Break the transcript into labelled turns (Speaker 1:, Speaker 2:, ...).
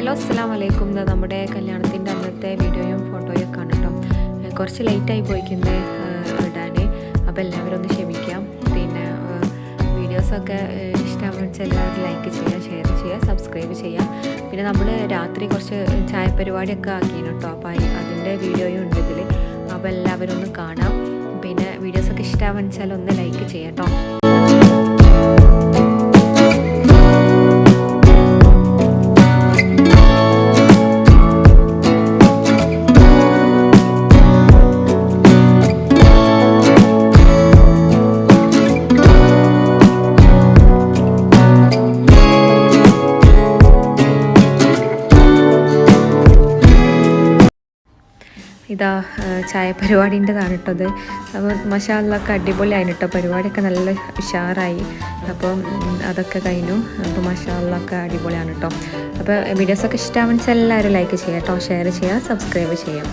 Speaker 1: Hello അസ്സലാമലൈക്കും. നമ്മുടെ കല്യാണത്തിൻ്റെ അന്നത്തെ വീഡിയോയും ഫോട്ടോയും ഒക്കെ ആണ് കേട്ടോ. കുറച്ച് ലേറ്റായി പോയിക്കുന്നത് ഇടാൻ, അപ്പോൾ എല്ലാവരും ഒന്ന് ക്ഷമിക്കാം. പിന്നെ വീഡിയോസൊക്കെ ഇഷ്ടമാണെന്ന് എല്ലാവരും ലൈക്ക് ചെയ്യുക, ഷെയർ ചെയ്യുക, സബ്സ്ക്രൈബ് ചെയ്യുക. പിന്നെ നമ്മൾ രാത്രി കുറച്ച് ചായ പരിപാടിയൊക്കെ ആക്കിയിരുന്നു കേട്ടോ. അപ്പോൾ അതിൻ്റെ വീഡിയോയും ഉണ്ട് ഇതിൽ. അപ്പോൾ എല്ലാവരും ഒന്ന് കാണാം. പിന്നെ വീഡിയോസൊക്കെ ഇഷ്ടമാണെന്ന് ഒന്ന് ലൈക്ക് ചെയ്യാം കേട്ടോ. ഇതാ ചായ പരിപാടിൻ്റെതാണ് കേട്ടത്. അപ്പോൾ മാഷാ അല്ലാഹ് ഒക്കെ അടിപൊളിയായി കേട്ടോ. പരിപാടിയൊക്കെ നല്ല ഉഷാറായി. അപ്പം അതൊക്കെ കഴിഞ്ഞു. അപ്പോൾ മാഷാ അല്ലാഹ് ഒക്കെ അടിപൊളിയാണ് കേട്ടോ. അപ്പോൾ വീഡിയോസൊക്കെ ഇഷ്ടമാണെന്ന് എല്ലാവരും ലൈക്ക് ചെയ്യാം കേട്ടോ, ഷെയർ ചെയ്യുക, സബ്സ്ക്രൈബ് ചെയ്യാം.